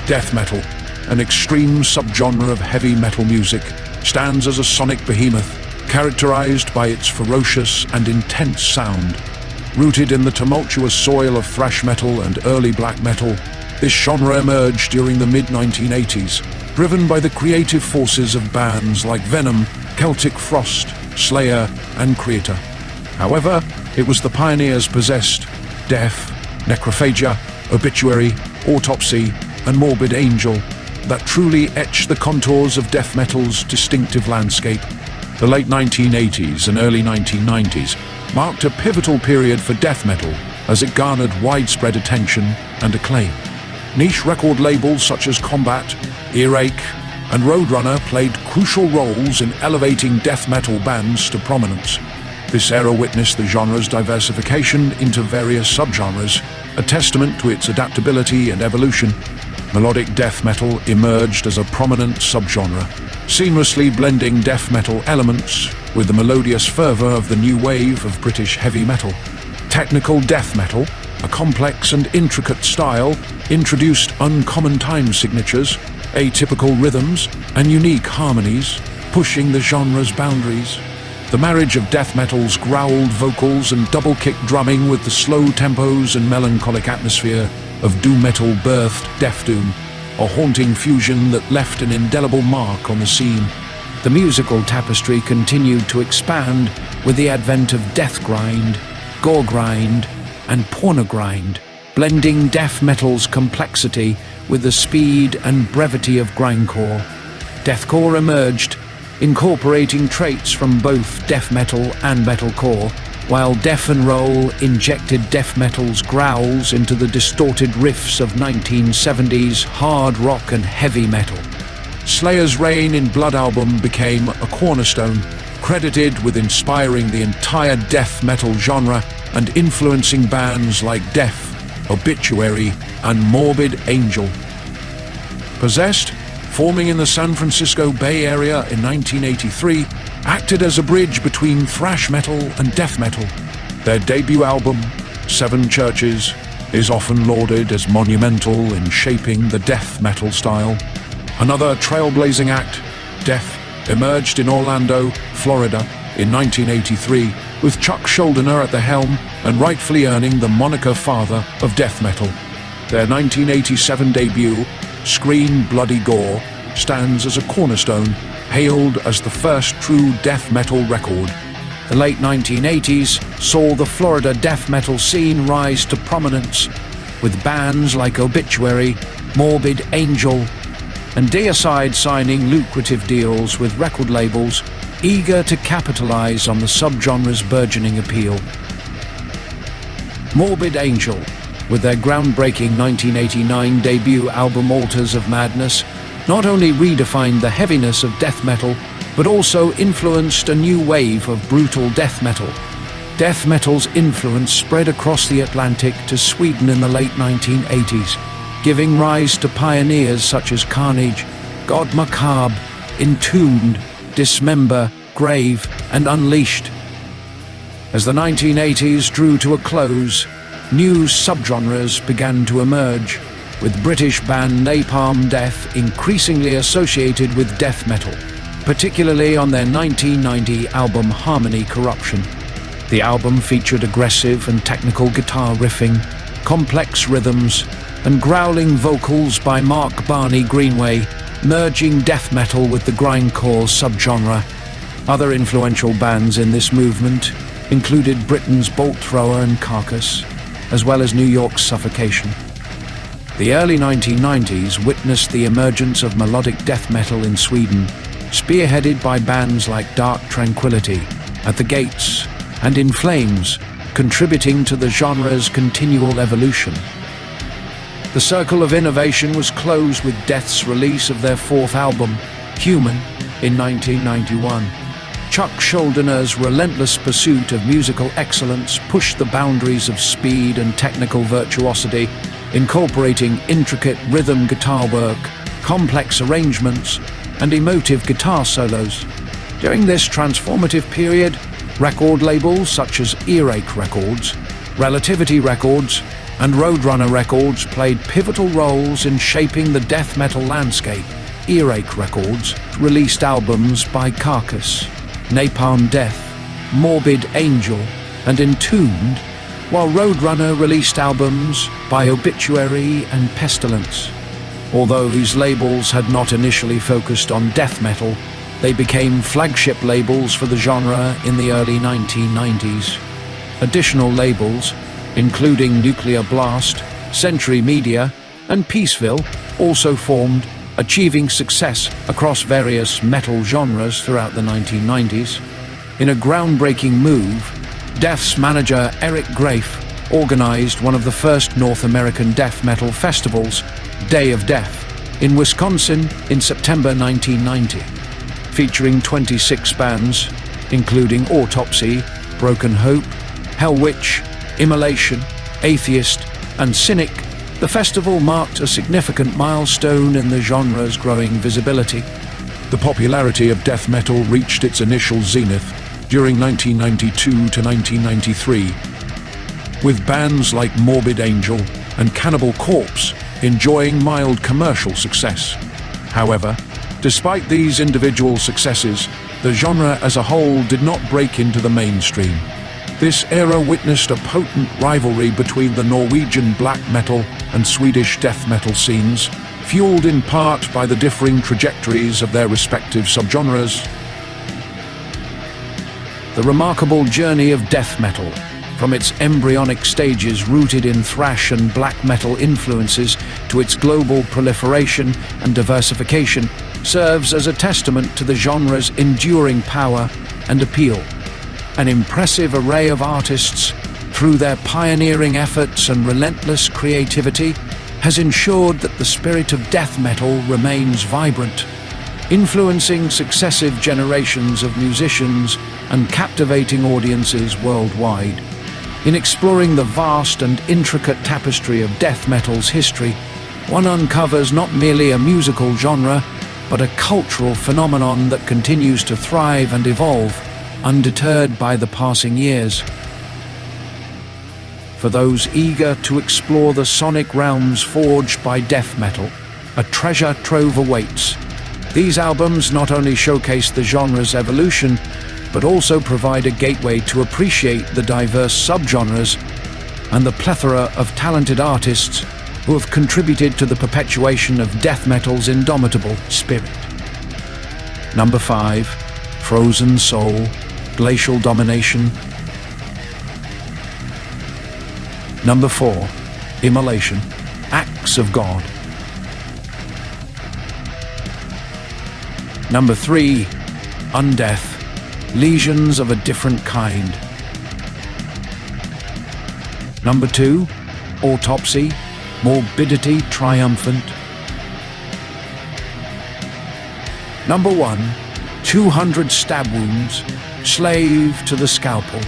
Death metal, an extreme subgenre of heavy metal music, stands as a sonic behemoth, characterized by its ferocious and intense sound. Rooted in the tumultuous soil of thrash metal and early black metal, this genre emerged during the mid-1980s, driven by the creative forces of bands like Venom, Celtic Frost, Slayer, and Creator. However, it was the pioneers possessed Death, Necrophagia, Obituary, Autopsy, and Morbid Angel that truly etched the contours of death metal's distinctive landscape. The late 1980s and early 1990s marked a pivotal period for death metal as it garnered widespread attention and acclaim. Niche record labels such as Combat, Earache, and Roadrunner played crucial roles in elevating death metal bands to prominence. This era witnessed the genre's diversification into various subgenres, a testament to its adaptability and evolution. Melodic death metal emerged as a prominent subgenre, seamlessly blending death metal elements with the melodious fervor of the new wave of British heavy metal. Technical death metal, a complex and intricate style, introduced uncommon time signatures, atypical rhythms, and unique harmonies, pushing the genre's boundaries. The marriage of death metal's growled vocals and double-kick drumming with the slow tempos and melancholic atmosphere of doom metal birthed Death Doom, a haunting fusion that left an indelible mark on the scene. The musical tapestry continued to expand with the advent of death grind, gore grind, and porno grind, blending death metal's complexity with the speed and brevity of grindcore. Deathcore emerged, incorporating traits from both death metal and metalcore, while Death and Roll injected death metal's growls into the distorted riffs of 1970s hard rock and heavy metal. Slayer's Reign in Blood album became a cornerstone, credited with inspiring the entire death metal genre and influencing bands like Death, Obituary, and Morbid Angel. Possessed, forming in the San Francisco Bay Area in 1983, acted as a bridge between thrash metal and death metal. Their debut album, Seven Churches, is often lauded as monumental in shaping the death metal style. Another trailblazing act, Death, emerged in Orlando, Florida in 1983, with Chuck Schuldiner at the helm and rightfully earning the moniker father of death metal. Their 1987 debut, Scream Bloody Gore, stands as a cornerstone, hailed as the first true death metal record. The late 1980s saw the Florida death metal scene rise to prominence, with bands like Obituary, Morbid Angel, and Deicide signing lucrative deals with record labels eager to capitalize on the subgenre's burgeoning appeal. Morbid Angel, with their groundbreaking 1989 debut album Altars of Madness, not only redefined the heaviness of death metal, but also influenced a new wave of brutal death metal. Death metal's influence spread across the Atlantic to Sweden in the late 1980s, giving rise to pioneers such as Carnage, God Macabre, Entombed, Dismember, Grave, and Unleashed. As the 1980s drew to a close, new subgenres began to emerge, with British band Napalm Death increasingly associated with death metal, particularly on their 1990 album Harmony Corruption. The album featured aggressive and technical guitar riffing, complex rhythms, and growling vocals by Mark Barney Greenway, merging death metal with the grindcore subgenre. Other influential bands in this movement included Britain's Bolt Thrower and Carcass, as well as New York's Suffocation. The early 1990s witnessed the emergence of melodic death metal in Sweden, spearheaded by bands like Dark Tranquillity, At the Gates, and In Flames, contributing to the genre's continual evolution. The circle of innovation was closed with Death's release of their fourth album, Human, in 1991. Chuck Schuldiner's relentless pursuit of musical excellence pushed the boundaries of speed and technical virtuosity, incorporating intricate rhythm guitar work, complex arrangements, and emotive guitar solos. During this transformative period, record labels such as Earache Records, Relativity Records, and Roadrunner Records played pivotal roles in shaping the death metal landscape. Earache Records released albums by Carcass, Napalm Death, Morbid Angel, and Entombed, while Roadrunner released albums by Obituary and Pestilence. Although these labels had not initially focused on death metal, they became flagship labels for the genre in the early 1990s. Additional labels, including Nuclear Blast, Century Media, and Peaceville, also formed, achieving success across various metal genres throughout the 1990s. In a groundbreaking move, Death's manager Eric Grafe organized one of the first North American death metal festivals, Day of Death, in Wisconsin in September 1990, featuring 26 bands, including Autopsy, Broken Hope, Hell Witch, Immolation, Atheist, and Cynic. The festival marked a significant milestone in the genre's growing visibility. The popularity of death metal reached its initial zenith during 1992 to 1993, with bands like Morbid Angel and Cannibal Corpse enjoying mild commercial success. However, despite these individual successes, the genre as a whole did not break into the mainstream. This era witnessed a potent rivalry between the Norwegian black metal and Swedish death metal scenes, fueled in part by the differing trajectories of their respective subgenres. The remarkable journey of death metal, from its embryonic stages rooted in thrash and black metal influences to its global proliferation and diversification, serves as a testament to the genre's enduring power and appeal. An impressive array of artists, through their pioneering efforts and relentless creativity, has ensured that the spirit of death metal remains vibrant, influencing successive generations of musicians and captivating audiences worldwide. In exploring the vast and intricate tapestry of death metal's history, one uncovers not merely a musical genre, but a cultural phenomenon that continues to thrive and evolve, undeterred by the passing years. For those eager to explore the sonic realms forged by death metal, a treasure trove awaits. These albums not only showcase the genre's evolution, but also provide a gateway to appreciate the diverse subgenres and the plethora of talented artists who have contributed to the perpetuation of death metal's indomitable spirit. Number 5, Frozen Soul, Glacial Domination. Number 4, Immolation, Acts of God. Number 3, Undeath, Lesions of a Different Kind. Number 2, Autopsy, Morbidity Triumphant. Number 1, 200 Stab Wounds, Slave to the Scalpel.